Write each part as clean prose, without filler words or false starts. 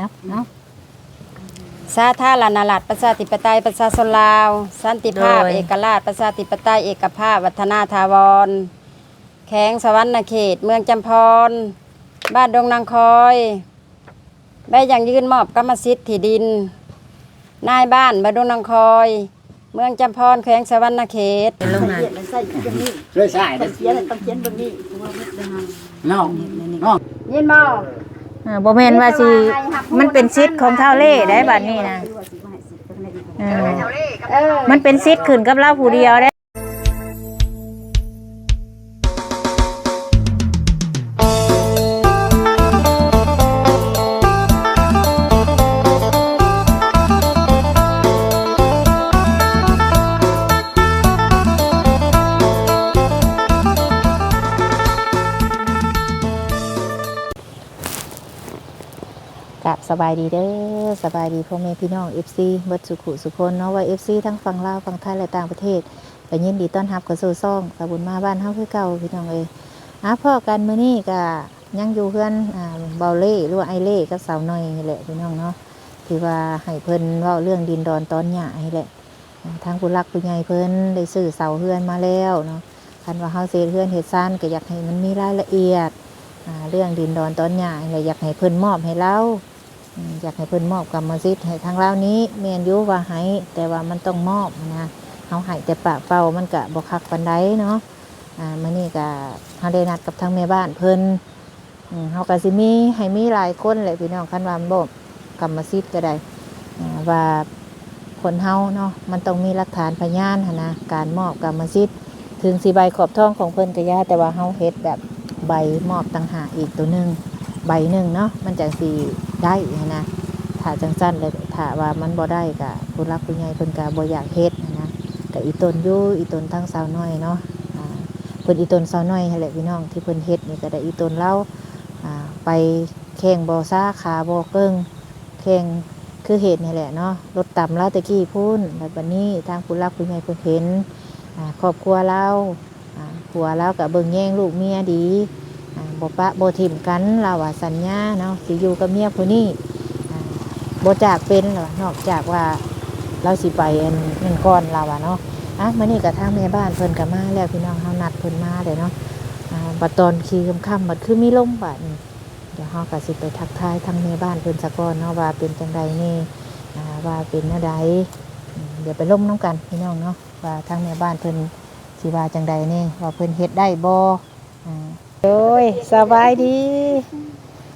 นะเนาะสาธารณรัฐประชาธิปไตยประชาชนลาวสันติภาพเอกราชประชาธิปไตยเอกภาพวัฒนาถาวรแข้งสวรรณเขตเมืองจำพรบ้านดงนางคอยได้อย่างยื่นมอบกรรมสิทธิ์ที่ดินนายบ้านบ้านดงนางคอยเมืองจำพรแข้งสวรรณเขตเป็นลงนั้นเลยใช่ต้องเขียนตรงนี้น้องยินบ่บ่แม่นว่าสิมันเป็นสิทธิ์ของเท่าเล่ได้บัดนี้นะมันเป็นสิทธิ์ขึ้นกับเราผู้เดียวได้กับสบายดีเด้อสบายดีพ่อแม่พี่น้อง FC เบิดสุขุสุคนเนาะว่า FC ทั้งฝั่งลาวฝั่งไทยและต่างประเทศก็ยินดีต้อนรับเข้าสู่ช่องสบุญมาบ้านเฮาคือเก่าพี่น้องเอ้ยพ่อกันมื้อนี้ก็ยังอยู่เพื่อนเบาเล่หรือว่าไอเล่กับสาวน้อยนี่แหละพี่น้องเนาะที่ว่าให้เพิ่นเว้าเรื่องดินดอนตอนหญ้านี่แหละทางผู้หลักผู้ใหญ่เพิ่นได้ซื้อเสาเฮือนมาแล้วเนาะคันว่าเฮาเฮ็ดเฮือนเฮ็ดซ่านก็อยากให้มันมีรายละเอียดเรื่องดินดอนตอนหญ้านี่อยากให้เพิ่นมอบให้เราอยากให้เพิ่นมอบกรรมสิทธิ์ให้ทางเรานี้แม่นอยู่ว่าให้แต่ว่ามันต้องมอบนะเฮาให้แต่ปากเป่ามันก็บ่คักปานใดเนาะมื้อนี้ก็เฮาได้นัดกับทางแม่บ้านเพิ่นเฮาก็สิมีให้มีหลายคนแหละพี่น้องคันว่าบ่กรรมสิทธิ์ก็ได้ว่าคนเฮาเนาะมันต้องมีหลักฐานพยานหั่นนะการมอบกรรมสิทธิ์ถึงสิใบขอบทองของเพิ่นก็ย่าแต่ว่าเฮาเฮ็ดแบบใบมอบต่างหากอีกตัวนึงใบหนึ่งเนาะมันจังสิได้นะถ้าจังสั้นเลยถ้าว่ามันบ่ได้ก็ผู้รักผู้ใหญ่เพิ่นก็บ่อยากเฮ็ดนะก็อีตนอยู่อีตนทั้งสาวน้อยเนาะเพิ่นอีตนสาวน้อยนั่นแหละพี่น้องที่เพิ่นเฮ็ดนี่ก็ได้อีตนเล่าไปแข่งบ่ซ่าขาบ่เกิ้งแข่งคือเหตุนี่แหละเนาะรถต่ำแล้วตะกี้พุ่นแล้วบัดนี้ทางผู้รักผู้ใหญ่เพิ่นเห็นครอบครัวเราผัวเราก็เบิ่งแย่งลูกเมียดีบ่ปะบ่ทิ่มกันเราว่าสัญญาเนาะสิอยู่กับเมียผู้นี้บ่จากเป็นหรอนอกจากว่าเราสิไปนั่นก่อนเราว่าเนาะมื้อนี้ก็ทางแม่บ้านเพิ่นก็มาแล้วพี่น้องเฮานัดเพิ่นมาเลยเนาะบัดตอนขี่ค่ำๆบัดคือมีลมบาดนี้เดี๋ยวเฮาก็สิไปทักทายทางแม่บ้านเพิ่นซะก่อนเนาะว่าเป็นจังไดนี่ว่าเป็นแนวใดเดี๋ยวไปล้มน้ำกันพี่น้องเนาะว่าทางแม่บ้านเพิ่นสิว่าจังไดนี่ว่าเพิ่นเฮ็ดได้บ่โอ้ยสบายดี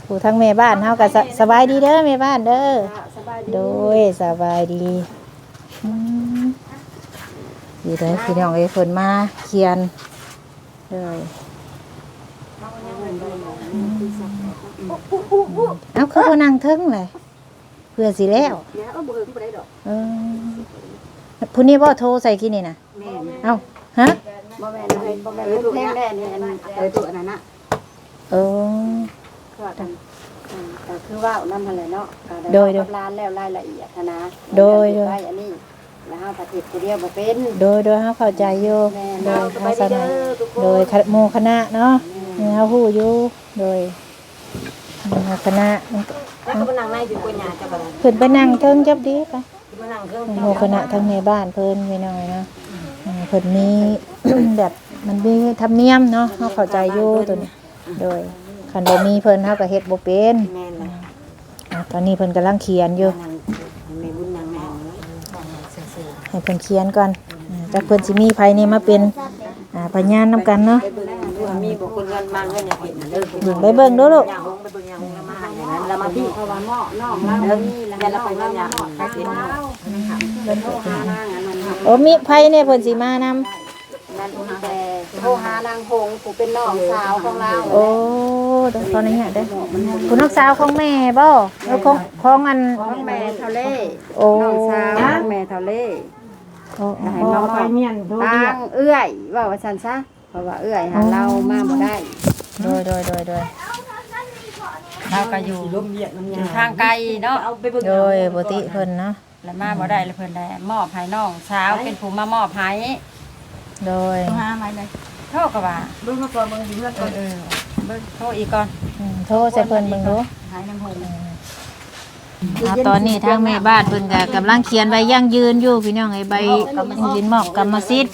ผู้ทั้งแม่บ้านเฮาก็สบายดีเด้อแม่บ้านเด้อโดยสบายดีอยู่เด้อพี่น้องเอ้ยเพิ่นมาเขียนเลยเอาคือบ่นั่งเทิงเลยเพื่อสิแล้วผู้นี้บ่โทรใส่กินนี่น่ะเอ้าฮะบ่แม่นเพลงแรกนี่ตัวนั้นน่ะก็คือว่านำหั่นแหละเนาะโดยร้านแล้วรายละเอียดนะโดยอันนี้แล้วเฮาปฏิบัติผู้เดียวบ่เป็นโดยเฮาเข้าใจอยู่โดยเฮาสนโดยหมู่คณะเนาะเฮาฮู้อยู่โดยคณะมันก็นั่งในอยู่กับญาติจ้ะบ่ล่ะเพิ่นไปนั่งเทิงจับดีไปหมู่คณะทั้งในบ้านเพิ่นไม่น้อยเนาะเพิ่นมีแบบมันมีธรรมเนียมเนาะเฮาเข้าใจอยู่ตัวนี้โดยคันบ่มีเพิ่นเฮาก็เฮ็ดบ่เป็นแม่นล่ะตอนนี้เพิ่นกำลังเขียนอยู่แม่บุญนางแม่ให้เพิ่นเขียนก่อนจักเพิ่นสิมีไผนี่มาเป็นพยานนำกันเนาะมีบุคคลกันมาเงินเห็นเด้อไปเบิ่งดูลูกไปเบิ่งยาหงมาให้นั้นแล้วมาพี่เพราะว่าหม้อน้องแล้วนี่แล้วเราไปเบิ่งยาให้เป็นโอ้มีไผเนี่ยเพิ่นสิมานำนั่นแต่โทรหานางหงผู้เป็นน้องสาวของเราโอ้ตอนนี้เนี่ยได้ผู้น้องสาวของแม่บ่ของอันของแม่เท่าเล่น้องสาวแม่เท่าเล่ให้น้องไปเมียนตั้งเอื้อยว่าซั่นซะเพราะว่าเอื้อยหาเรามาบ่ได้โดยเราก็อยู่ทางไกลเนาะโดยปกติเพิ่นเนาะแล้วมาบ่ได้แล้วเพิ่นได้มอบให้น้องสาวเป็นผู้มามอบให้โดยหาไว้เลยโทรก็ว่าเบิ่งมาก่อนเบิ่งอยู่เรื่องก่อนเบิ่งโทรอีกก่อนโทรใส่เพิ่นเบิ่งดูหายน้ำหง ตอนนี้ทางแม่บ้านเพิ่นก็กำลังเขียนใบยั่งยืนอยู่พี่น้องไอ้ใบยืนมอบกรรมสิทธิ์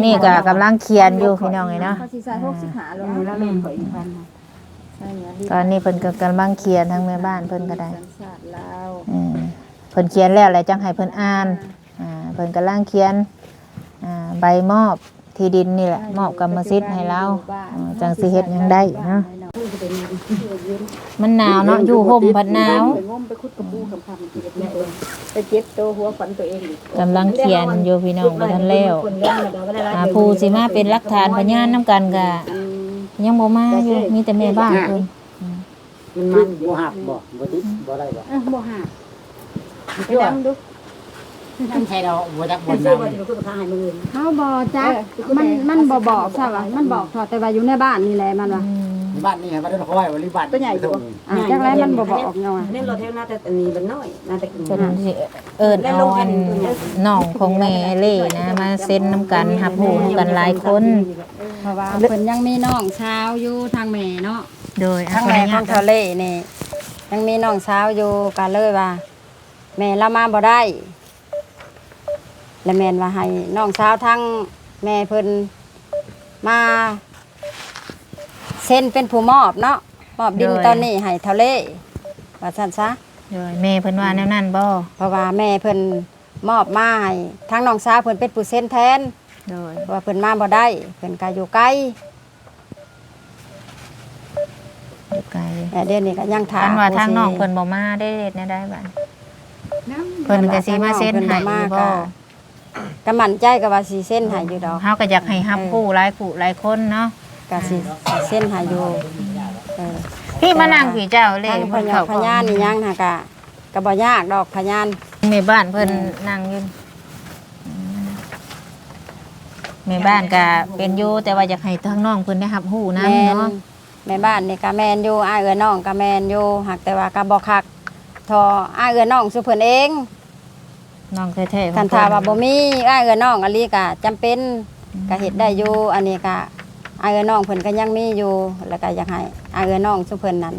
นี่ก็กำลังเขียนอยู่พี่น้องไอ้เนาะ เขาสิใส่65แล้วแล้วเลยขออีกพันใช่เนี่ย ตอนนี้เพิ่นก็กำลังเขียนทางแม่บ้านเพิ่นก็ได้ สัญชาติลาว เพิ่นเขียนแล้วแหละจังให้เพิ่นอ่านเพิ่นกำลังเขียนใบมอบที่ดินนี่แหละมอบกรรมสิทธิ์ให้เราจังสิเฮ็ดหยังได้เนาะมันหนาวเนาะอยู่ห่มพัดหนาว ไปงมไปขุดกระปูคำๆเจ็บเลยไปเจ็บตัวหัวฝันตัวเองอีก กำลังเขียนอยู่พี่น้องบ่ทันแล้วผู้สิมาเป็นหลักฐานพยานนํกันก็ยังบ่มาอยู่มีแต่แม่บ้านเพิ่น มันบ่หักบ่ติดบ่ได้บ่ บ่หาไปดำดู ใช่เราบ่จักบ่นำ เขาบ่จักมันบ่บอกใช่ป่ะมันบอกเท่าแต่ว่าอยู่ในบ้านนี่แหละมันว่า บ้านนี่บ่ได้คอยว่าริบ้านตัวใหญ่ตัว จักแล้วมันบ่บอกเนาะ เล่นรถเท่าน่าแต่อันนี้มันน้อยน่าแต่กิน เพิ่นสิเอิ้นเอาอันน้องของแม่เล่นะมาเซ็นนํกันรับรู้นํกันหลายคน เพราะว่าเพิ่นยังมีน้องสาวอยู่ทางแม่เนาะ โดย ทางแม่ของทะเลนี่ยังมีน้องสาวอยู่ก็เลยว่า แม่ละมาบ่ได้แล้วแม่นว่าให้น้องสาวทางแม่เพิ่นมาเซ็นเป็นผู้มอบเนาะมอบดินตอนนี้ให้ทะเลว่าซั่นซะ โดยแม่เพิ่นว่าแนวนั้นบ่ เพราะว่าแม่เพิ่นมอบมาให้ทางน้องสาวเพิ่นเป็นผู้เซ็นแทน โดย เพราะว่าเพิ่นมาบ่ได้เพิ่นก็อยู่ไกล อยู่ไกล แต่เดี๋ยวนี้ก็ยังถา คั ม นว่าทางน้องเพิ่นบ่มาได้เฮ็ดแนวใดบัดเพิ่นก็สิมาเซ็นให้อยู่บ่ ก็มั่นใจก็ว่าสิเซ็นให้อยู่ดอก เฮาก็อยากให้รับผู้หลายผู้หลายคนเนาะ ก็สิเซ็นให้อยู่เออ พี่มานั่งพี่เจ้าเลย ทางพยานพยานนี่ยังหากะก็บ่ยากดอกพยาน แม่บ้านเพิ่นนั่งอยู่แม่บ้านก็เป็นอยู่แต่ว่าอยากให้ทางน้องเพิ่นได้รับรู้นำ แม่น เนาะ แม่บ้านนี่ก็แม่นอยู่อ้ายเอื้อน้องก็แม่นอยู่หากแต่ว่าก็บ่คักทออ้ายเอื้อน้องสุเพิ่นเอง น้องแท้ๆ คันถ้าว่าบ่มีอ้ายเอื้อน้องอันนี้ก็จำเป็นก็เฮ็ดได้อยู่อันนี้ก็อ้ายเอื้อน้องเพิ่นก็ยังมีอยู่แล้วก็อยากให้อ้ายเอื้อน้องสุเพิ่นนั้น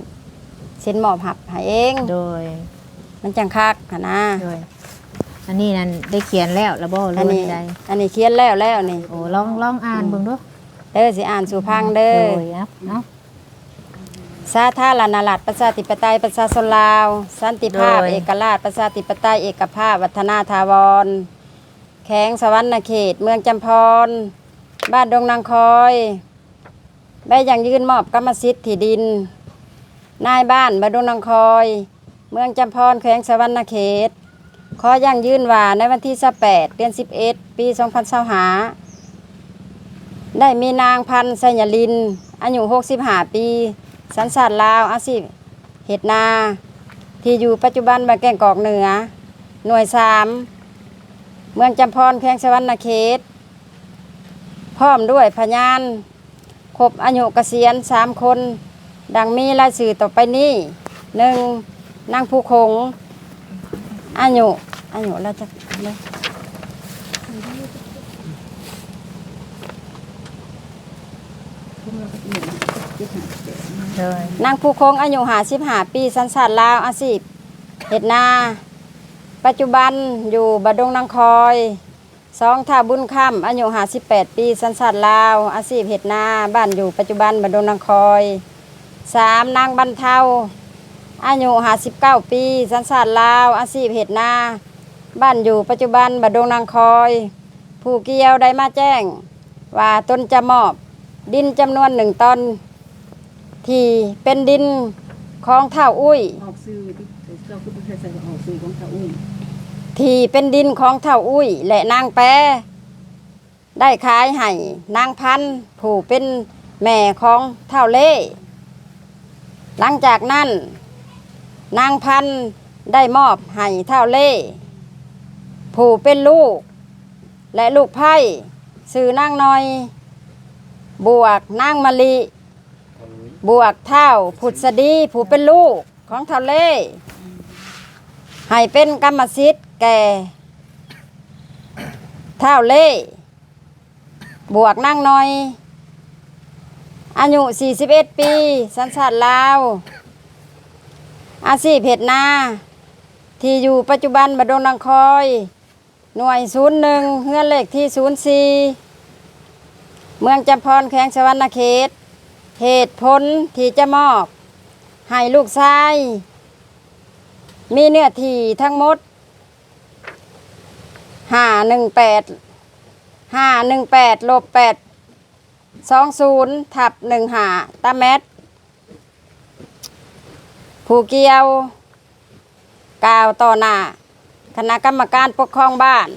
เซ็นมอบให้เอง โดย มันจังคักหั่นนะ โดยอันนี้นั่นได้เขียนแล้วแล้วบ่หรื อั อน ว่า นี้ ใด อันนี้เขียนแล้วนี่ โอ้ลองอ่านเบิ่งดู เด้อสิอ่านสู่พังเด้ โด อย ครับเนาะ สาธารณรัฐประชาธิปไตยประชาชนลาว สันติภาพ โดย เอกราชประชาธิปไตยเอกภาพวัฒนาถาวรแข้งสวรรณเขต เมืองจำพร บ้านดงนางคอยได้อย่างยื่นมอบกรรมสิทธิ์ที่ดิน นายบ้านบ้านดงนางคอย เมืองจำพรแขวงสวรรณเขต ขออย่างยื่นว่าในวันที่18 เดือน 11 ปี 2025ได้มีนางพันธุ์ไสยลิน อายุ65 ปี สัญชาติลาว อาชีพเฮ็ดนา ที่อยู่ปัจจุบันบ้านแก่งกอกเหนือ หน่วย 3 เมืองจำพรแขวงสวรรณเขต พร้อมด้วยพยานครบอายุเกษียณ3 คน ดังมีรายชื่อต่อไปนี้ 1. นางผู้คง อายุแล้วจะเลย โดย นางผู้คงอายุ55 ปีสัญชาติลาวอาชีพเฮ็ดนา ปัจจุบันอยู่บดงนางคอย2ท่าบุญค่ำอายุ58 ปีสัญชาติลาวอาชีพเฮ็ดนาบ้านอยู่ปัจจุบันบดงนางคอย 3. นางบรรเทาอายุ59 ปีสัญชาติลาวอาชีพเฮ็ดนาบ้านอยู่ปัจจุบันบดงนางคอย ผู้เกี่ยวได้มาแจ้ง ว่าตนจะมอบดินจำนวน1 ตนที่เป็นดินของเท่าอุ้ย ออกซื้อที่เราคือใส่ออกซื้อของเขาอุ้ย ที่เป็นดินของเท่าอุ้ยและนางแปรได้ขายให้นางพันธุ์ผู้เป็นแม่ของเท่าเล่หลังจากนั้นนางพันธุ์ได้มอบให้เท่าเล่ผู้เป็นลูกและลูกไผ่ซื้อนางน้อย บวกนางมะลิบวกเท่าผุดสดีผู้เป็นลูกของเท่าเล่ให้เป็นกรรมสิทธิ์แก่เท่าเล่บวกนางน้อย อายุ41 ปีสัญชาติลาว อาชีพเฮ็ดนาที่อยู่ปัจจุบันบดงนางคอย หน่วย01เฮือนเลขที่04เมืองจำพรแขวงสะหวรรณเขตเหตุผลที่จะมอบให้ลูกชายมีเนื้อที่ทั้งหมด518ลบ820/15ตาเมตรผู้เกี่ยวกล่าวต่อหน้าคณะกรรมการปกครองบ้าน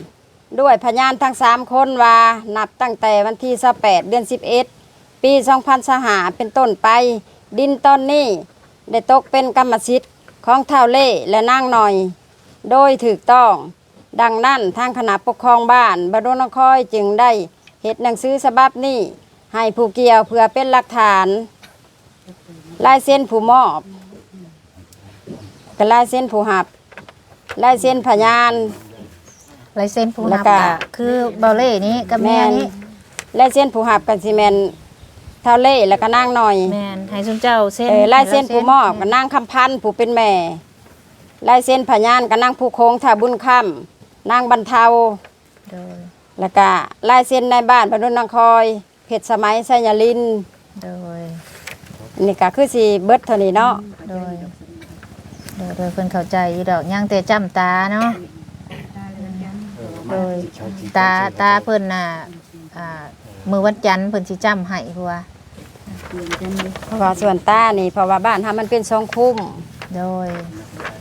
ด้วยพยานทั้ง3คนว่านับตั้งแต่วันที่28เดือน11ปี2025เป็นต้นไปดินต้นนี้ได้ตกเป็นกรรมสิทธิ์ของเฒ่าเล่และนางหน่อยโดยถูกต้องดังนั้นทางคณะปกครองบ้านบดงนครจึงได้เฮ็ดหนังสือฉบับนี้ให้ผู้เกี่ยวเพื่อเป็นหลักฐานลายเซ็นผู้มอบกับลายเซ็นผู้หับลายเซ็นพยาน ลายเซ็นผู้ แล้ รั ว บ ก็ ก็คือเบาเล่นี้กับแม่นี้ ลายเซ็นผู้หับกับซีเมนเท่าเล่แล้วก็นางหน่อย แม่นให้ซุมเจ้าเซ็น ลายเซ็นผู้มอบกับนางคำพันธ์ผู้เป็นแม่ลายเซ็นพยานกับนางผู้โค้งท่าบุญคำนางบรรเทา โดย แล้วก็ลายเซ็นในบ้านบดงนางคอยเพชรสมัยไสยลิน โดย นี่ก็คือสิเบิดเท่านี้เนาะ โดยเพิ่นเข้าใจอยู่ดอกยังแต่จำตาเนาะโดยตาเพิ่นน่ะมื้อวันจันทร์เพิ่นสิจำให้เพราะว่า เพราะว่าส่วนตานี่เพราะว่าบ้านเฮามันเป็น2คุ้ม โดย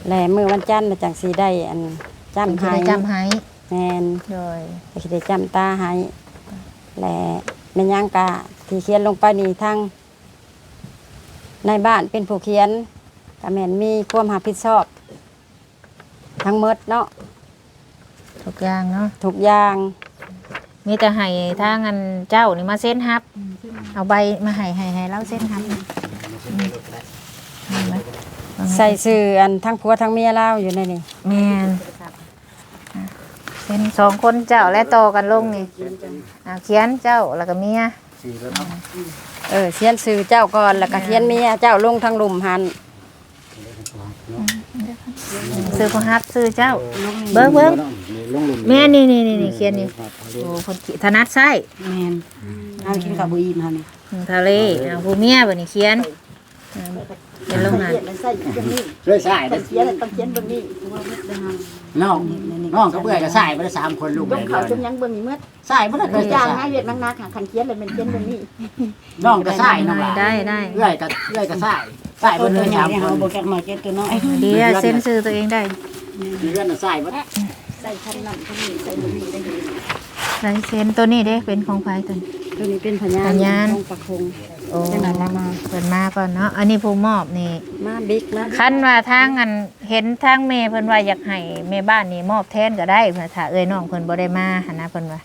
และมื้อวันจันทร์น่ะจังสิได้อันจำ สิ ให้ ได้จำให้ แม่น โดย สิได้จำตาให้และแม่นยังกะที่เขียนลงไปนี่ทั้งในบ้านเป็นผู้เขียนก็แม่นมีความรับผิดชอบทั้งหมดเนาะ ทุกอย่างเนาะ ทุกอย่าง มีแต่ให้ทางอันเจ้านี่มาเซ็นรับเอาใบมาให้เราเซ็นรับเห็นไหม ใส่ชื่ออันทั้งผัวทั้งเมียเราอยู่ในนี่ แม่นเป็น2คนเจ้าและต่อกันลงนี่เขียนเจ้าแล้วก็เมีย เขียนชื่อเจ้าก่อนแล้วก็เขียนเมียเจ้าลงทางหลุมหัน ซื้อผู้ฮับซื้อเจ้าเบิ้งแม่นี่เขียนนี่โอ้คนถนัดไส้ แม่นเอากินข้าวบ่อิ่มเฮานี่ ทะเลผู้เมียบ่นี่เขียนเป็นลงนั้น มันใส่ตรงนี้ เลยใส่ ต้องเขียนต้องเขียนตรงนี้เพราะว่ามัน น้องก็เบื่อก็ใส่ไปได้3คนลูก เบิ่งเขาจนยังเบิ่งนี่เมื่อ ใส่บ่ได้ คือจ้างให้เวียดนักๆคันเขียนเลยมันเขียนตรงนี้ น้องก็ใส่น้อง ได้ เอื้อยก็ใส่บ่เลย3คน บ่แกมาเจ็ดตัวน้อย เดี๋ยวเซ็นซื้อตัวเองได้ เพื่อนใส่บ่ได้ ใส่คันนั้นคันนี้ใส่ตรงนี้ได้เลย ใส่เซ็นตัวนี้เด้เป็นของไผตัวนี้ ตัวนี้เป็นพญา พญาน ของประคง โอ้เพิ่นมาก่อนเนาะอันนี้ผู้มอบนี่ มาบิ๊กมา คันว่าทางอันเห็นทางแม่เพิ่นว่าอยากให้แม่บ้านนี่มอบแทนก็ได้เพิ่นถ้าเอ้ยน้องเพิ่นบ่ได้มาหั่นนะเพิ่นว่า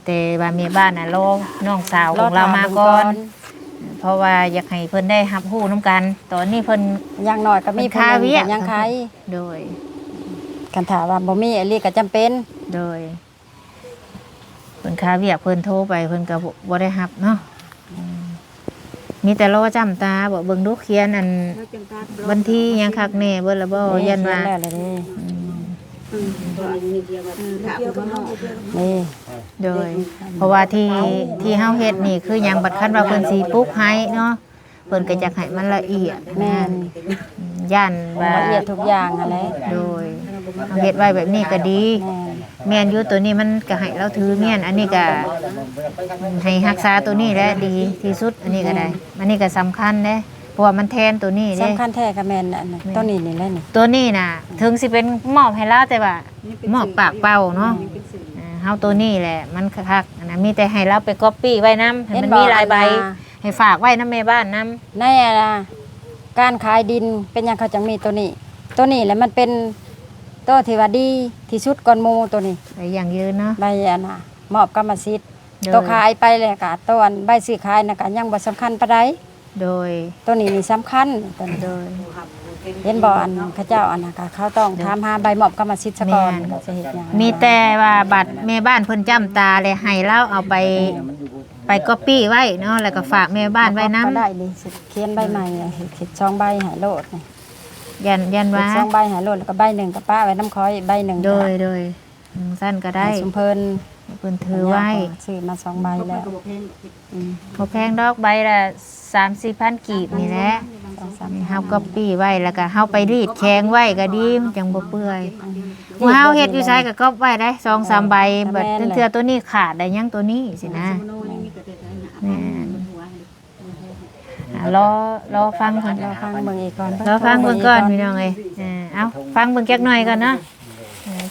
แต่ว่าแม่บ้านน่ะรอน้องสาวของเรามาก่อน เพราะว่าอยากให้เพิ่นได้รับรู้นํกัน ตอนนี้เพิ่น อย่างน้อยก็มี เป็นค่าเวียก ยังใคร โดย กันถามว่าบ่มีอหลีก็จำเป็น โดยเพิ่นค่าเวียกเพิ่นโทรไปเพิ่นก็บ่ได้รับเนาะมีแต่รอจำตาบ่เบิ่งดูเขียนอันวันที่ยังคักแน่เบิ่ละบ่ยันว่า แล้วเลยนี่ นี่ โดย เพราะว่าที่เฮาเฮ็ดนี่คือหยังบัดคันว่าเพิ่นสิปลูกให้เนาะเพิ่นก็อยากให้มันละเอียด แม่น ย่านว่า ละเอียดทุกอย่างอะไร โดยเฮาเฮ็ดไว้แบบนี้ก็ดี แม่น แม่นอยู่ตัวนี้มันก็ให้เราถือเมียนอันนี้ก็ให้รักษาตัวนี้แหละดีที่สุดอันนี้ก็ได้ อันนี้ก็สำคัญเด้เพราะว่ามันแทนตัวนี้เด้ สำคัญแท้กับแม่นอันนั้นต้นนี้นี่แหละนี่ ตัวนี้น่ะถึงสิเป็นมอบให้เราแต่ว่า มอบปากเป่าเนาะเฮาตัวนี้แหละมันคักๆอันนะมีแต่ให้เราไปก๊อปปี้ไว้นำให้มันมีหลายใบให้ฝากไว้นำแม่บ้านนำ ในการขายดินเป็นหยังเขาจังมีตัวนี้ ตัวนี้แหละมันเป็นตัวที่ว่าดีที่สุดก่อนหมู่ตัวนี้ ไปอย่างยืนเนาะ ใบอันน่ะมอบกรรมสิทธิ์ โดย ตัวขายไปเลยก็ตัวอันใบซื้อขายน่ะก็ยังบ่สำคัญปานใด โดย ตัวนี้นี่สำคัญตัวนี้ โดย เห็นบ่อันเขาเจ้าอันน่ะก็เขาต้องถามหาใบมอบกรรมสิทธิ์ซะก่อน แม่น ก็จะเฮ็ดหยัง มีแต่ว่าบัตรแม่บ้านเพิ่นจำตาเลยให้เราเอาไปก๊อปปี้ไว้เนาะแล้วก็ฝากแม่บ้านไว้นำ ก็ได้ดิสิเขียนใบใหม่เขียน2ใบให้โลดนี่ ยันว่า สองใบหายโลดแล้วก็ใบหนึ่งกับป้าไว้น้ำคอยใบหนึ่ง โดยสั้นก็ได้ ให้สุมเพิ่น เพิ่นถือไว้ ซื้อมาสองใบแล้ว บ่แพงดอกใบละ3-4,000กีบนี่แหละเฮาก็ปี้ไว้แล้วก็เฮาไปรีดแข็งไว้ก็ดีมันจังบ่เปื่อยหมู่เฮาเฮ็ดอยู่ไสก็ก๊อบไว้ได้2-3ใบบัดเทื่อตัวนี้ขาดได้ยังตัวนี้สินะแม่นรอฟังเพิ่น รอฟังเบิ่งอีกก่อน รอฟังเบิ่งก่อนพี่น้องเอ้ยเอาฟังเบิ่งจักหน่อยก่อนเนาะ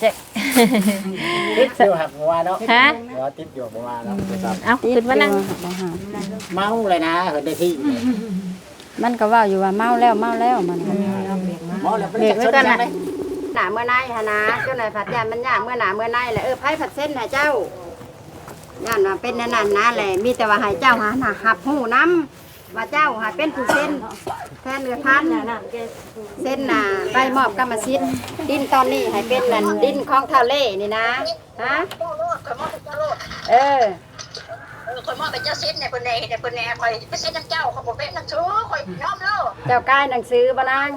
จะ ติดอยู่หักว่าเนาะ ฮะ ติดอยู่บ่ว่าเนาะ เอาขึ้นมานั่ง เมาเลยนะเพิ่นได้ที่ มันก็ว่าอยู่ว่าเมาแล้วมัน เมาแล้ว เบรกไว้ก่อนนะ หนาเมื่อไหร่หะนะเจ้าหน่อยผัดยานมันยากเมื่อหนาเมื่อไหร่แหละไผผัดเส้นให้เจ้าย่านว่าเป็นนั่นนะแหละมีแต่ว่าให้เจ้าหาหับหูน้ำว่าเจ้าหาเป็นผู้เส้นแทนเรือพันเส้นน่ะใบมอบกรรมสิทธิ์ดินตอนนี้ให้เป็นนั่นดินของเท่าเล่นี่นะฮะเออ คนมอเป็นเจ้าเส้นเนี่ยคนแน่เนี่ยคนแน่คอยไปเส้นน้ำเจ้าเขาบอกเป็นน้ำชูคอยน้อมเล่า เจ้ากายหนังสือบ้านาง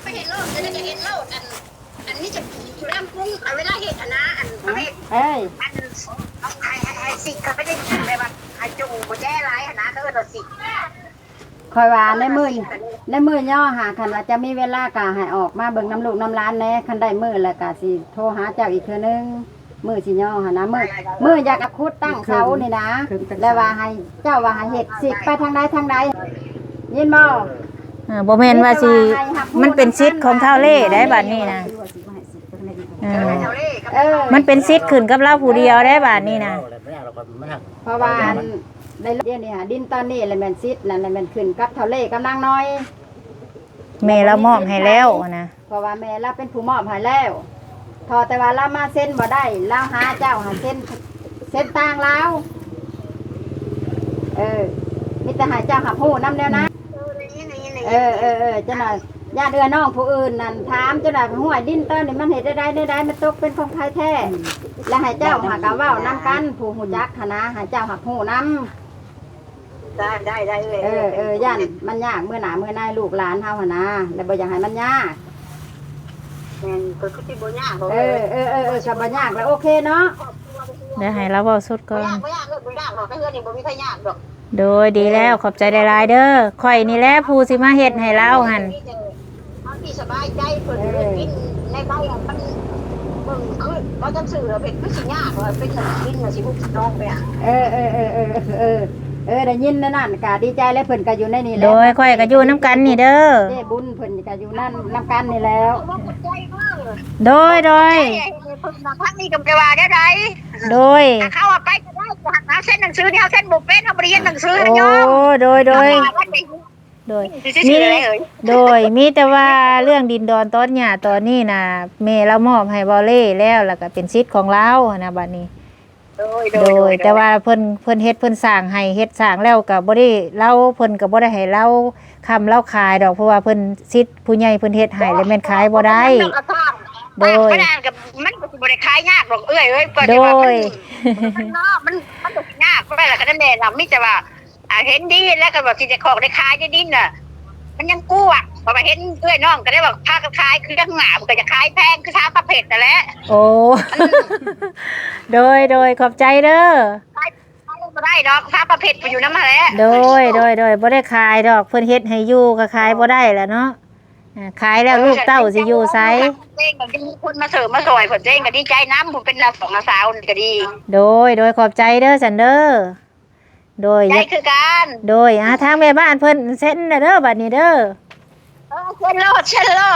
ไปเห็นโลกจะได้เห็นโลกอันนี้จะอยู่ร่างกุ้งเอาเวลาเห็นนะอันประเภท เอ้ย อันเอาไอ้สิก็ไม่ได้กินเลยมันไอ้จูบ่แย่ไรนะเขาก็โดนสิ คอยว่าในมือย่อหาคันว่าจะมีเวลากะให้ออกมาเบิ่งน้ำลูกน้ำร้านแน่คันได้มือแล้วกะสิโทรหาเจ้าอีกเทื่อนึงมือสิย่อหานะมืออยากอักคุดตั้งเสานี่นะแล้วว่าให้เจ้าว่าให้เฮ็ดสิไปทางใดยินบ่ บ่แม่นว่าสิมันเป็นสิทธิ์ของเท่าเล่ได้บัดนี้นะมันเป็นสิทธิ์ขึ้นกับเราผู้เดียวได้บัดนี้นะ เพราะว่าได้เดี๋ยวนี้ดินตอนนี้เลยแม่นซิดนั่นเลยแม่นขึ้นกับเท่าเล่กำลังน้อย แม่เรามอบให้แล้วนะ เพราะว่าแม่เราเป็นผู้มอบให้แล้วพอแต่ว่าเรามาเส้นบ่ได้เราหาเจ้าหาเส้นต่างแล้วมีแต่หาเจ้าหาผู้นำแนวนะเจ้าหน่อยญาติเดือน้องผู้อื่นนั่นถามเจ้าหน่อยห้วยดินตอนนี้มันเห็นได้มันตกเป็นของใครแท้แล้วให้เจ้าหากะว่านำกันผู้หูจักคณะให้เจ้าหาผู้นำ ได้เลย ย่านมันยากเมื่อหนาเมื่อนายลูกหลานเฮาหนะแล้วบ่อยากให้มันยาก แม่ก็คือที่บ่ยาก กับ่ยากแล้วโอเคเนาะ เดี๋ยวให้เราเว้าสุดก่อน บ่ยากเลยบ่ยากหรอกเพื่อนนี่บ่มีใครยากหรอก โดยดีแล้วขอบใจหลายๆเด้อข่อยนี่แหละผู้สิมาเฮ็ดให้เราหั่น มันที่สบายใจเพิ่นกินในบ้านมันเบิ่งขึ้นเราจะซื้อเป็นคือสิยากว่าเป็นกินน่ะสิบุกน้องไปอ่ะ ได้ยินนั่นกะดีใจแล้วเพิ่นก็อยู่ในนี่แหละ โดยข่อยก็อยู่นํกันนี่เด้อ เด้บุญเพิ่นก็อยู่นั่นนํกันนี่แล้ว บ่เข้าใจมากเลย โดย เพิ่นมาพักนี่ก็จะว่าได้ได โดย เข้าไปก็ได้หาเส้นหนังสือนี่เฮาเส้นบ่เป็นเฮาบ่เรียนหนังสือ โอ้ ยอม โดยมีแต่ว่าเรื่องดินดอนต้นหญ้าตอนนี้น่ะแม่เรามอบให้บ่เล่แล้วก็เป็นสิทธิ์ของเรานะบัดนี้โดยแต่ว่าเพิ่นเฮ็ดเพิ่นสร้างให้เฮ็ดสร้างแล้วก็บ่ได้เราเพิ่นก็บ่ได้ให้เราคำเราขายดอกเพราะว่าเพิ่นสิทธิ์ผู้ใหญ่เพิ่นเฮ็ดให้แล้วแม่นขายบ่ได้ โดยมันก็บ่ได้ขายยากหรอกก็ โด ว่าย มันก็ยากไปแล้วก็นั่นแหละน่ะมีแต่ว่าเห็นดีแล้วก็บอกสิจะของได้ขายได้ดินน่ะมันยังกู้อ่ะพอมาเห็นน้องก็ได้บอกพากันขายคือข้างหน้ามันก็จะขายแพงคือท้าประเภทนั่นแหละ โอ้โดยขอบใจเด้อ ขายบ่ได้ดอกท้าประเภทอยู่นำมาแล้ว โดยบ่ได้ขายดอกเพิ่นเฮ็ดให้อยู่ก็ขายบ่ได้แหละเนาะขายแล้วลูกเต้าสิอยู่ไส เจ้งก็มีคนมาเสริมมาซอยเพิ่นเจ้งก็ดีใจน้ำผมเป็นนักของสาวนี่ก็ดี โดยขอบใจเด้อสันเด้อโดย ใจคือกัน โดยทางแม่บ้านเพิ่นเซ็นเด้อบัดนี้เด้อ เช่นโล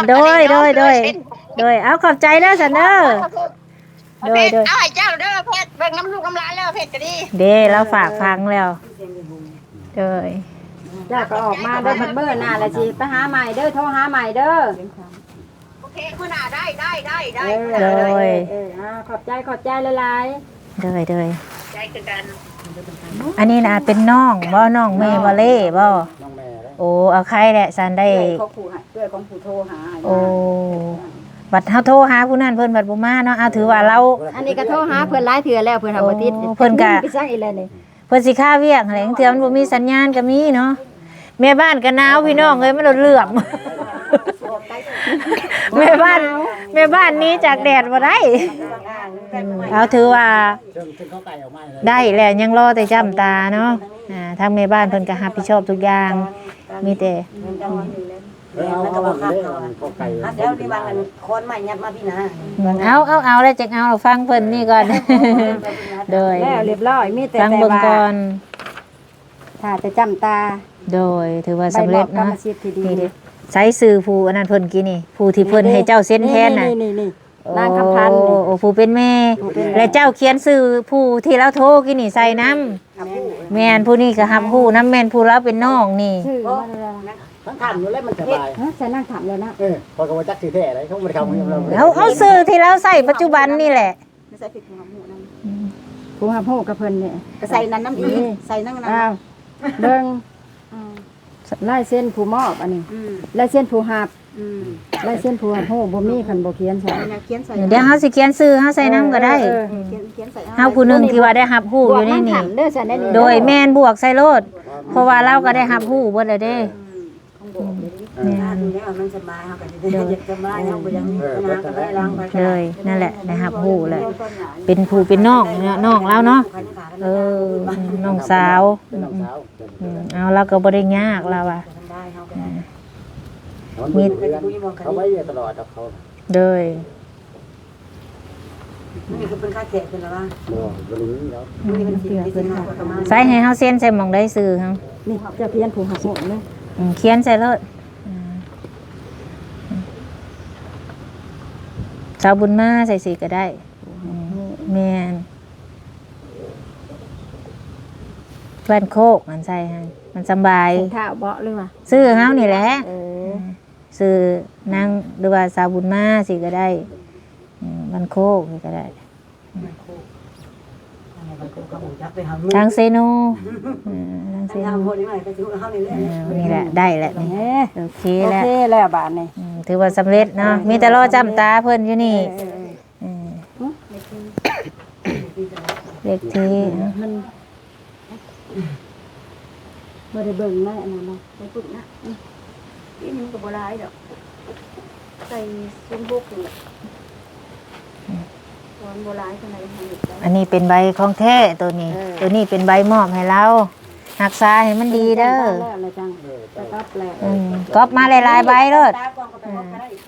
ด โดยเอาขอบใจเด้อสันเด้อโดย เอาให้เจ้าเด้อเพชรเบิ่งน้ำลูกน้ำหลานแล้วเพชรก็ดี เด้เราฝากฟังแล้วโดย เจ้าก็ออกมาเด้อเพิ่นเบิ่หน้าแล้วสิไปหาใหม่เด้อโทรหาใหม่เด้อ โอเคมื้อหน้าได้ โดย ขอบใจหลาย โดย ใจคือกัน อันนี้นะเป็นน้องบ่น้องเมย์บ่เล่บ่ น้องแม่เลย โอ้เอาใครแหละสันได้ ของผู้โทรหา โอ้บัดเฮาโทรหาผู้นั้นเพิ่นบัดบ่มาเนาะเอาถือว่าเรา อันนี้ก็โทรหาเพิ่นหลายเทื่อแล้วเพิ่นหาบ่ติด เพิ่นก็ ไปสั่งอีแล้วนี่ เพิ่นสิค่าเวียกแหลงเทื่อมันบ่มีสัญญาณก็มีเนาะแม่บ้านก็หนาวพี่น้องเอ้ยมันเหลื่อม แม่บ้านนี้จากแดดบ่ได้เอาถือว่า ซึ่งเขาไก่ออกมาเลย ได้แหละยังรอแต่จ้ำตาเนาะทางแม่บ้านเพิ่นก็รับผิดชอบทุกอย่าง มีแต่ เอาว่าเลยเขาไก่ เดี๋ยวที่ว่ากันคนใหม่ยัดมาพี่นะ เอาแล้วจักเอาฟังเพิ่นนี่ก่อน โดย แล้วเรียบร้อยมีแต่ ฟัง แต่ เบิ่ง ว่า ก่อน ถ้าจะจำตา โดยถือว่า ใบ สำ บ เร็ อ จ กกรรม เนาะ สิทธิ์ที่ดี นี่เด้ใช้สื่อผู้อันนั้นเพิ่นกี่นี่ผู้ที่เพิ่นให้เจ้าเซ็นแทนน่ะ นี่นางคำพันธ์นี่ โอ้ผู้เป็นแม่ และเจ้าเขียนชื่อผู้ที่เราโทรกี่นี่ใส่น้ำแม่นผู้นี้ก็รับผู้น้ำแม่นผู้เราเป็นน้องนี่ ชื่อมันอะไรนะ ทั้งทำอยู่แล้วมันสบาย ฮะใส่นางถามเลยนะ พอกระจักสีแท้อะไรเขาไม่ได้เข้ามาเรา เอาสื่อที่เราใส่ปัจจุบันนี่แหละ ไม่ใส่ผิดของหมูนั่น ผู้หับโหกับเพิ่นเนี่ย ก็ใส่นั้นน้ำอีใส่นั่งนั้น อ้าวเบิ่งลายเส้นผู้มอบอันนี้ลายเส้นผู้หับลายเส้นผู้หับโหบ่มีคันบ่เขียนใส่ เขียนใส่ เดี๋ยวเฮาสิเขียนชื่อเฮาใส่น้ำก็ได้ เขียนใส่ เฮาผู้หนึงที่ว่าได้รับผู้อยู่ในนี่ เด้อใส่ได้นี่ โดยแม่นบวกใส่โลดเพราะว่าเราก็ได้รับผู้เบิดแล้วเด้ ดูแล้วมันสบายเฮาก็จะได้สบายเฮาบ่ยังมีปัญหาก็ได้ล้างไป เลยนั่นแหละได้รับผู้เลย เป็นผู้เป็นน้องเนี่ยน้องเราเนาะน้องสาว เป็นน้องสาว เอาเราก็บ่ได้ยากเราอ่ะ ได้เฮาก็ มีเขาไว้ตลอดกับเขา โดย นี่คือเป็นค่าแขกเป็นแล้วว่า บริ้แล้ว นี่เป็นสิ5ประมาณ ใส่ให้เฮาเซ็นใส่หม่องได้ซื้อเฮา นี่จะเขียนผู้หับโหเด้อ เขียนใส่โลดชาวบุญมาใส่สีก็ได้แม่นแว่นโคกมันใส่ให้มันสบาย ใส่เท้าเบาะเลยว่ะ ซื้อเฮานี่แหละ อ ซื้อนางหรือว่าสาวบุญมาสิก็ได้มันโคกนี่ก็ได้ทางเซโนทางเซโน ทำบ่ได้ไหมก็สิเฮานี่แหละ นี่แหละได้แหละนี่ เอ๊ะ โอเค โอ แล้ว เคแล้วบาดนี้ ถือว่าสำเร็จเนาะมีแต่รอจำตาเพิ่นอยู่นี่เล็กที มันบ่ได้เบิ่งได้อันนั้นเนาะ ไปฝึกนะนี่มันก็บ่หลายดอกใส่ซุ่มบุกนี่วันบ่หลายเท่าไหร่ทำอีกได้ อันนี้เป็นใบของแท้ตัวนี้ ตัวนี้เป็นใบมอบให้เรารักษาให้มันดีเด้อ แล้วอะไรจังแต่ก็แปลก ก๊อปมาหลายๆใบเด้อ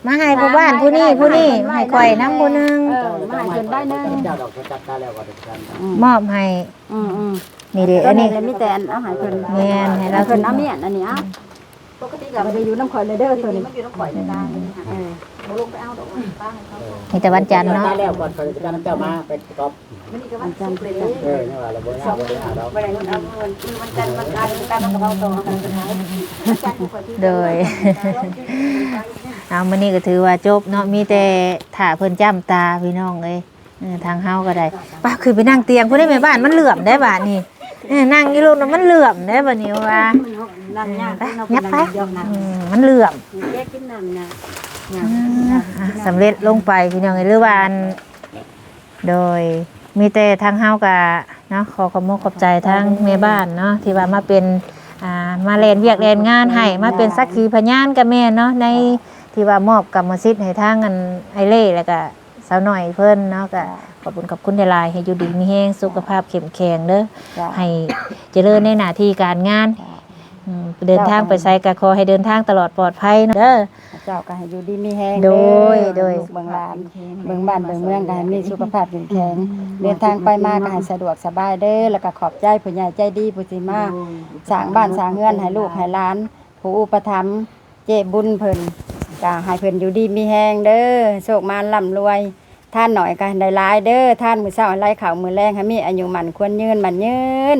มาให้ผู้บ้านผู้นี้ให้ข่อยน้ำผู้หนึง มาให้เพิ่นได้นึง เจ้าดอกจับตาแล้วก็เด็กกัน มอบให้ อืม นี่เด้ อั อั น น นี้ นี้ มีแต่เอาให้เพิ่น แม่นให้เรา เพิ่นเอาเมียนอันนี้อ่ะ ปกติ บ่ได้อยู่น้ำข่อยเลยเด้อตัวนี้ มันอยู่น้ำข่อยในตาบ่ลงไปเอาดอกป้าให้เขา มีแต่วันจันทร์เนาะ ตาแล้วก่อนเขาจะการเจ้ามาเป็นกอบ มันนี่ก็วันจันทร์เลย นี่ว่าเราบ่ได้บ่ได้เรา บ่ได้เงินเอาเงินวันจันทร์วันอังคารมันก็เอาต่อกันไปหาวันจันทร์ข่อยที่ โดย เอามื้อนี้ก็ถือว่าจบเนาะมีแต่ถ้าเพิ่นจ้ำตาพี่น้องเอ้ยทางเฮาก็ได้ป้าคือไปนั่งเตียงผู้ใดแม่บ้านมันเหลื่อมได้บาดนี้นั่งอยู่ลูกมันเหลื่อมได้บัดนี้ว่า นั่งยาก ยับไปมันเหลื่อม แยกกินน้ำนะ สำเร็จลงไปพี่น้องเอ้ยหรือว่าอันโดยมีแต่ทางเฮาก็เนาะขอขอบคุณขอบใจทางแม่บ้านเนาะที่ว่ามาเป็นมาแลนเวียกแลนงานให้มาเป็นสักขีพยานกับแม่เนาะในที่ว่ามอบกรรมสิทธิ์ให้ทางอันไอเล่แล้วก็สาวหน่อยเพิ่นเนาะก็ขอบคุณหลายๆให้อยู่ดีมีแฮงสุขภาพเข้มแข็งเด้อให้เจริญในหน้าที่การงานเดินทางไปไสก็ขอให้เดินทางตลอดปลอดภัยเนาะเด้อ เจ้าก็ให้อยู่ดีมีแฮง โดย เบิ่งหลานเบิ่งบ้านเบิ่งเมืองก็ให้มีสุขภาพแข็งแรงเดินทางไปมาก็ให้สะดวกสบายเด้อแล้วก็ขอบใจผู้ใหญ่ใจดีผู้สิมาสร้างบ้านสร้างเรือนให้ลูกให้หลานผู้อุปถัมภ์เจ๊บุญเพิ่นก็ให้เพิ่นอยู่ดีมีแฮงเด้อโชคมาร่ำรวยท่านหน่อยก็ได้หลายเด้อท่านมื้อเช้าไล่ข้าวมื้อแลงให้มีอายุมั่นควรยืนมันยืน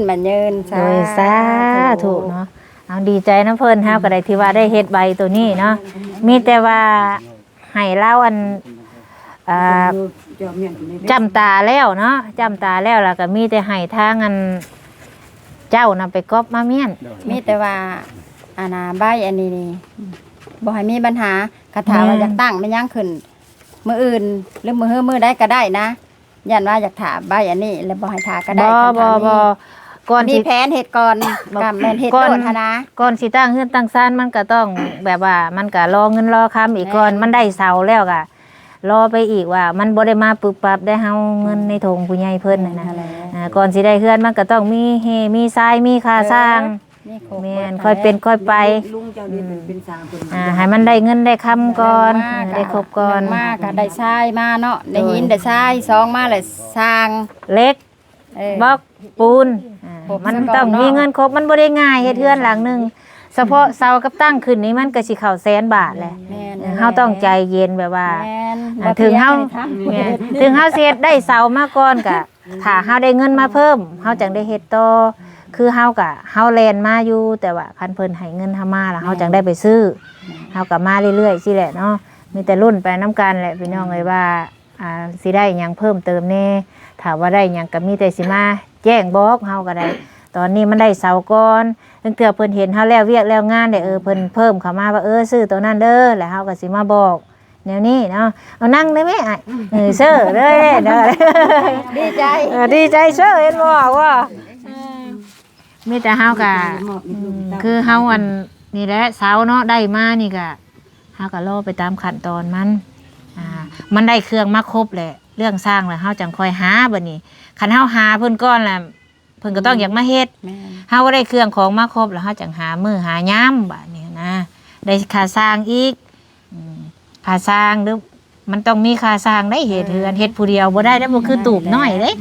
โดยสาธุเนาะเอาดีใจนะเพิ่นเฮาก็ได้ที่ว่าได้เฮ็ดใบตัวนี้เนาะมีแต่ว่าให้เราอันจำตาแล้วเนาะจำตาแล้วแล้วก็มีแต่ให้ทางอันเจ้านำไปก๊อบมาเมียน มีแต่ว่าอาณาใบอันนี้นี่บ่ให้มีปัญหาคาถาว่าอยากตั้งไม่ยั้งขึ้นมื้ออื่นหรือมื้อได้ก็ได้นะยันว่าอยากถาใบอันนี้แล้วบ่ให้ถาก็ได้ บ่ ก่อน มี สิ แผนเฮ็ดก่อนกำแม่นเฮ็ดโดดหันนะ ก่อนสิตั้งเฮือนตั้งศาลมันก็ต้องแบบว่ามันก็รอเงินรอคำอีกก่อนมันได้เสาแล้วก็รอไปอีกว่ามันบ่ได้มาปึบปับได้เฮาเงินในธงผู้ใหญ่เพิ่นน่ะนะก่อนสิได้เฮือนมันก็ต้องมีเฮมีทรายมีค่าสร้างแม่นค่อยเป็นค่อยไป ลุงเจ้านี่เป็นสร้างเพิ่น ให้มันได้เงินได้คำก่อนได้ครบก่อน มากก็ได้ทรายมาเนาะได้หินได้ทรายสองมาเลยสร้าง เล็ก บล็อกปูน ครบ มัน ซะก่อน ต้องมี เนาะ เงินครบมันบ่ได้ง่ายเฮ็ดเฮือนหลังหนึงเฉพาะเสากับตั้งขึ้นนี้มันก็สิเข้า100,000 บาทแหละ แม่น เฮาต้องใจเย็นแบบว่า แม่น ถึงเฮา บ่ถียง แม่นถึงเฮาสิเฮ็ดได้เสามาก่อนก็ถ้าเฮาได้เงินมาเพิ่มเฮาจังได้เฮ็ดต่อคือเฮาก็เฮาแลนมาอยู่แต่ว่าคันเพิ่นให้เงินเฮามาแล้วเฮาจังได้ไปซื้อเฮาก็มาเรื่อยๆสิแหละเนาะมีแต่รุ่นไปนํกันแหละพี่น้องเอ้ยว่าสิได้หยังเพิ่มเติมแน่ถ้าว่าได้หยังก็มีแต่สิมาแจ้งบอกเฮาก็ได้ตอนนี้มันได้เสาก่อนตั้งแต่เพิ่นเห็นเฮาแล้วเวียกแล้วงานได้เพิ่นเพิ่มเข้ามาว่าซื้อตัวนั้นเด้อแล้วเฮาก็สิมาบอกแนวนี้เนาะเอานั่งได้ไหมเซ่อเลยเด้อ ดีใจ ดีใจเซ่อเห็นบ่ว่ามีแต่เฮาก็คือเฮาอันนี่แหละเสาเนาะได้มานี่ก็เฮาก็รอไปตามขั้นตอนมันได้เครื่องมาครบแหละเรื่องสร้างแล้วเฮาจังค่อยหาบัดนี้คันเฮาหาเพิ่นก่อนล่ะเพิ่นก็ต้องอยากมาเฮ็ด แม่น เฮาก็ได้เครื่องของมาครบแล้วเฮาจังหามือหายามบัดนี้นะได้ค่าสร้างอีกค่าสร้างหรือมันต้องมีค่าสร้างได้เฮ็ดเฮือนเฮ็ดผู้เดียวบ่ได้แล้วบ่คือตูบน้อยเด้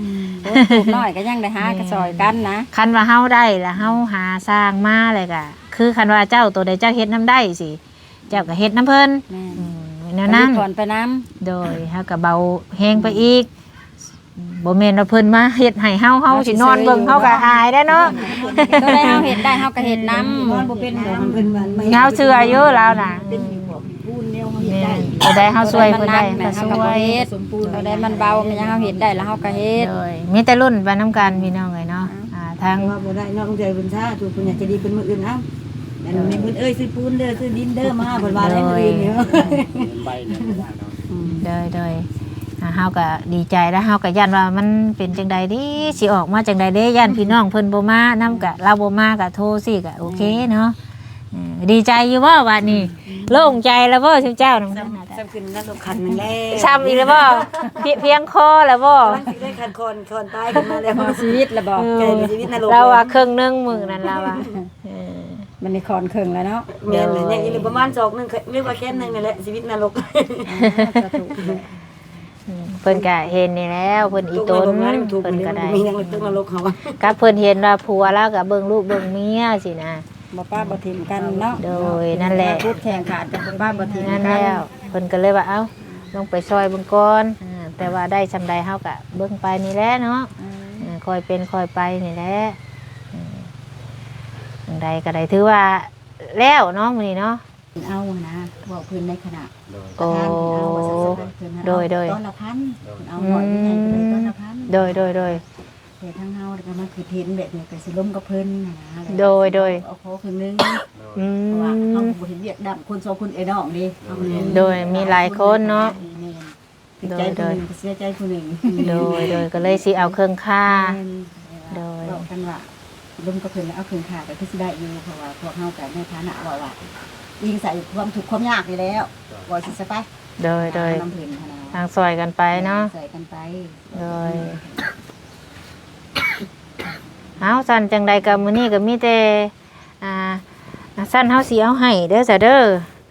ตูบน้อยก็ยังได้หากระซอยกันนะ คันว่าเฮาได้แล้วเฮาหาสร้างมาเลยก็คือคันว่าเจ้าตัวใดเจ้าเฮ็ดน้ำได้สิเจ้าก็เฮ็ดน้ำเพิ่น แม่น แนวนั้น ก่อนไปน้ำ โดยเฮาก็เบาแฮงไปอีกบ่แม่นว่าเพิ่นมาเฮ็ดให้เฮาสินอนเบิ่งเฮาก็อายได้เนาะ ตัวได้เฮาเฮ็ดได้เฮาก็เฮ็ดน้ มันบ่เป็นดอกมันเพิ่นมันไม่ เฮาเชื่ออยู่แล้วน่ะ เป็นอยู่บ่พูนแนวเฮาเฮ็ด แม่ ได้ นตัวใดเฮา ำ ช่วยเพิ่นได้ แม่ ก็ เฮา ช่ ก็ ว บ่ ย เฮ็ดตัวได้มันเบามันยังเฮาเฮ็ดได้แล้วเฮาก็เฮ็ด โดยมีแต่รุ่นไปนํกันพี่น้องเอ้ยเนาะทาง ว่าบ่ได้น้องใจเพิ่นซ่าถูกเพิ่นอยากจะดีเป็นมื้ออื่นเอ้าอันนี้เพิ่นซื้อปูนเด้อซื้อดินเด้อมาเพิ่นว่าได้มื้ออื่นนี่ โดยเฮาก็ดีใจแล้วเฮาก็ย่านว่ามันเป็นจังใดดิสิออกมาจังใดเด้ย่านพี่น้องเพิ่นบ่มานํกะเราบ่มาก็โทรสิก็โอเคเนาะดีใจอยู่บ่บัดนี้โล่งใจแล้วบ่เจ้าน้อง ซ้ำขึ้นนรกคันนึงแล้ว ช้ำอีกแล้วบ่เพียงคอแล้วบ่ สิได้คันคนตายขึ้นมาแล้ว ชีวิตละบอก ใจมีชีวิตนรก เราว่าครึ่งหนึงมื้อนั้นเราว่า มันนี่คอนเครื่องแล้วเนาะ แม่นเลยเนี่ยอีกประมาณ2นึงเรียกว่าแค่นึงนี่แหละชีวิตนรก เพิ่นก็เห็นนี่แล้วเพิ่นอีต้น ถูก เพิ่นก็ได้ มียังตึกนรกเขาว่า กับเพิ่นเห็นว่าผัวแล้วก็เบิ่งลูกเบิ่งเมียสินะ บ่ป้าบ่ทิมกันเนาะ โดยนั่นแหละ พูดแข่งขาดกับบ่ป้าบ่ทิม นั่น กัน แล้วเพิ่นก็เลยว่าเอ้าลงไปซอยเบิ่งก่อนแต่ว่าได้ซำใดเฮาก็เบิ่งไปนี่แหละเนาะค่อยเป็นค่อยไปนี่แหละจังใดก็ได้ถือว่าแล้วเนาะมื้อนี้เนาะ เอานะบอกเพิ่นในขณะ โอ้ เอาว่าสักเพิ่นนะ โดย ต้นละพันเอาหน่อยใหญ่ไปเลยต้นละพัน โดย แต่ทางเฮาก็มาคือเห็นแบบนี้ก็สิล้มกับเพิ่นนะ โดย เอาขอครึ่งนึง อื เพราะว่าม เฮาบ่เห็นเวียกดำคน2คนไอ้น้องดิเอา โดยมีหลายคนเนาะ ใจผู้หนึ่งเสียใจผู้หนึ่ง โดยก็เลยสิเอาเครื่องค่า โดย บอกกันว่าล้มกับเพิ่นแล้วเอาเครื่องขาก็คือสิได้อยู่เพราะว่าพวกเฮาก็ในฐานะว่ายิงใส่ความทุกข์ความยากนี่แล้วบ่สิสไป โดย น้ำเพิ่นนะ ทางซอยกันไปเนาะ ใส่กันไป โดยเอาสั่นจังใดกับมื้อนี้ก็มีแต่สั่นเฮาสิเอาให้เด้อจ้ะเด้อ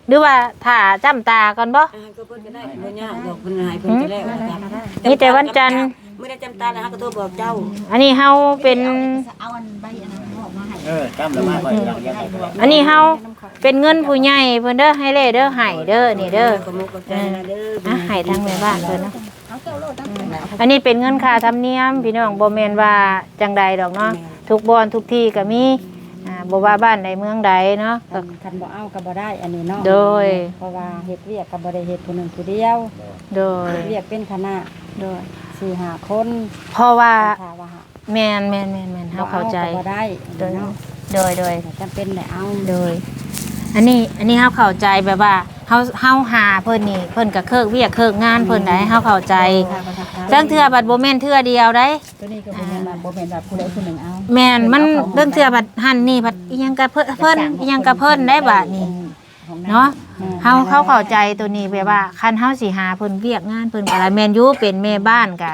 หรือว่าถ้าจ้ำตาก่อนบ่ ก็เพิ่นก็ได้บ่ยากดอกเพิ่นให้เพิ่นจะแล้วนะครับ มีแต่วันจันทร์ มื้อได้จำตาแล้วก็โทรบอกเจ้า อันนี้เฮาเป็น เอาอันใบอันนั้นออกมาให้ จำแล้วมาค่อยยังยัง อันนี้เฮาเป็นเงินผู้ใหญ่เพิ่นเด้อให้เลเด้อให้เด้อนี่เด้อ ก็มุกก็ใจนะเด้อ ให้ทางแม่บ้านเพิ่นเนาะอันนี้เป็นเงินค่าธรรมเนียมพี่น้องบ่แม่นว่าจังใดดอกเนาะทุกบ่อนทุกที่ก็มีบ่ว่าบ้านใดเมืองใดเนาะก็ คันบ่เอาก็บ่ได้อันนี้เนาะ โดย เพราะว่าเฮ็ดเวียกก็บ่ได้เฮ็ดผู้หนึงผู้เดียว โดย เฮ็ดเวียกเป็นคณะ โดย 4-5 คน เพราะว่า ถ้าว่า แม่นเฮาเข้าใจ บ่ได้ โดย เนาะ โดย จำเป็นได้เอา โดย อันนี้เฮาเข้าใจแบบว่าเฮาหาเพิ่นนี่เพิ่นก็เคิกเวียกเคิกงานเพิ่นได้เฮาเข้าใจเรื่องเทื่อบัดบ่แม่นเทื่อเดียวได้ ตัวนี้ก็บ่แม่นว่าบ่แม่นว่าผู้ใดผู้หนึ่งเอา แม่นมันเรื่องเทื่อบัดหั่นนี่บัดอีหยังก็เพิ่นอีหยังก็เพิ่นได้บัดนี้เนาะเฮาเข้าใจตัวนี้แบบว่าคันเฮาสิหาเพิ่นเวียกงานเพิ่นก็แม่นอยู่เป็นแม่บ้านก็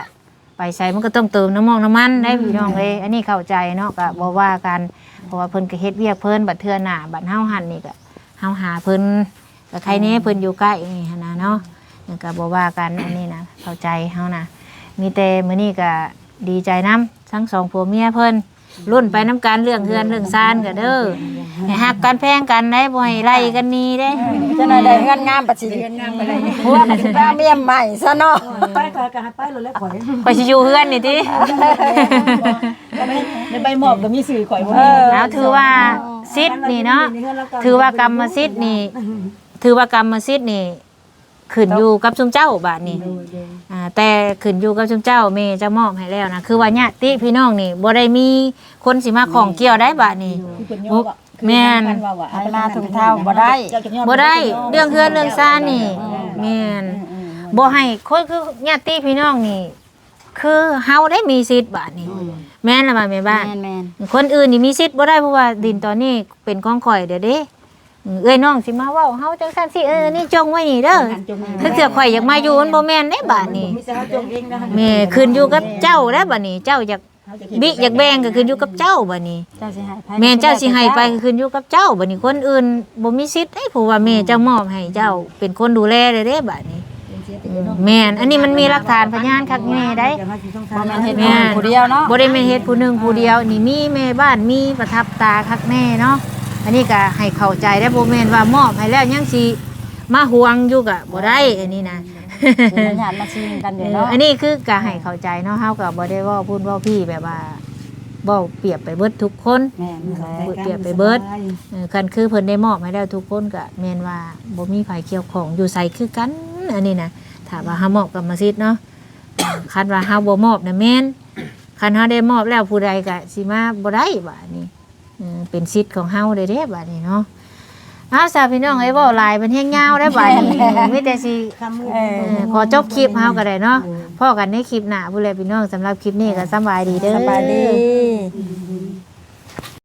ไปใส่มันก็ต้องเติมน้ำมันได้พี่น้องเอ้ยอันนี้เข้าใจเนาะก็บ่ว่ากันเพราะว่าเพิ่นก็เฮ็ดเวียกเพิ่นบัดเทื่อหน้าบัดเฮาหั่นนี่ก็เฮาหาเพิ่นก็ใครแน่เพิ่นอยู่ใกล้นี่หั่นนะเนาะนี่ก็บ่ว่ากันอันนี้นะเข้าใจเฮานะมีแต่มื้อนี้ก็ดีใจนํทั้งสองผัวเมียเพิ่นรุ่นไปน้ำกันเรื่องเฮือนเรื่องซานก็เด้อให้ฮักกันแพงกันได้บ่ให้ไล่กันหนี้เด้ จะหน่อยได้เงินงามปัจจุบันหัวปัจจุบันเมียใหม่ซะเนาะ ไปก็ให้ไปเลยแล้วข่อย ข่อยสิอยู่เฮือนนี่ติ ในใบหมอบก็มีสื่อข่อยบ่ แล้วถือว่าสิทธิ์นี่เนาะถือว่ากรรมสิทธิ์นี่ถือว่ากรรมสิทธิ์นี่ขึ้นอยู่กับชุมเจ้าบาดนี้แต่ขึ้นอยู่กับชุมเจ้าแม่จะมอบให้แล้วนะคือว่าญาติพี่น้องนี่บ่ได้มีคนสิมาของเกี่ยวได้บาดนี้แม่น ให้มาถึงเท่าบ่ได้ บ่ได้เรื่องเฮือนเรื่องซ่านนี่แม่นบ่ให้คนคือญาติพี่น้องนี่คือเฮาได้มีสิทธิ์บาดนี้แม่นล่ะแม่บ้าน แม่น คนอื่นนี่มีสิทธิ์บ่ได้เพราะว่าดินตอนนี้เป็นของข่อยเด้อเด้เอ้ยน้องสิมาเว้าเฮาจังซั่นสินี่จงไว้นี่เด้อถ้าเสือข่อยอยากมาอยู่มันบ่แม่นได้บาดนี้ มีแต่เฮาจงเองนะ แม่ขึ้นอยู่กับเจ้าแล้วบัดนี้เจ้าอยากบิอยากแบ่งก็ขึ้นอยู่กับเจ้าบัดนี้ เจ้าสิให้ไผ แม่เจ้าสิให้ไปก็ขึ้นอยู่กับเจ้าบัดนี้คนอื่นบ่มีสิทธิ์ได้เพราะว่าแม่เจ้ามอบให้เจ้าเป็นคนดูแลเลยเด้บัดนี้แม่นอันนี้มันมีหลักฐานพยานคักแม่ได้ บ่แม่นเฮ็ดผู้เดียวเนาะ บ่ได้แม่นเฮ็ดผู้หนึงผู้เดียวนี่มีแม่บ้านมีประทับตาคักแม่เนาะอันนี้ก็ให้เข้าใจได้บ่แม่นว่ามอบให้แล้วยังสิมาห่วงอยู่ก็บ่ได้อันนี้นะ เป็นญาติมาชิงกันอยู่เนาะ อันนี้คือก็ให้เข้าใจเนาะเฮาก็บ่ได้เว้าพูดเว้าพี่แบบว่าเว้าเปรียบไปเบิดทุกคน แม่นแหละ เปรียบไปเบิดคันคือเพิ่นได้มอบให้แล้วทุกคนก็แม่นว่าบ่มีไผเกี่ยวข้องอยู่ไสคือกันอันนี้นะถ้าว่าเฮามอบกรรมสิทธิ์เนาะคันว่าเฮาบ่มอบน่ะแม่นคันเฮาได้มอบแล้วผู้ใดก็สิมาบ่ได้บัดนี้เป็นสิทธิ์ของเฮาเด้บัดนี้เนาะอ้าวสาวพี่น้องเอ้ยเว้าหลายมันแฮงยาวได้บัดนี้มีแต่สิขอจบคลิปเฮาก็ได้เนาะพอกันในคลิปหน้าผู้ใดพี่น้องสำหรับคลิปนี้ก็สำบายดีเด้อ สบายดี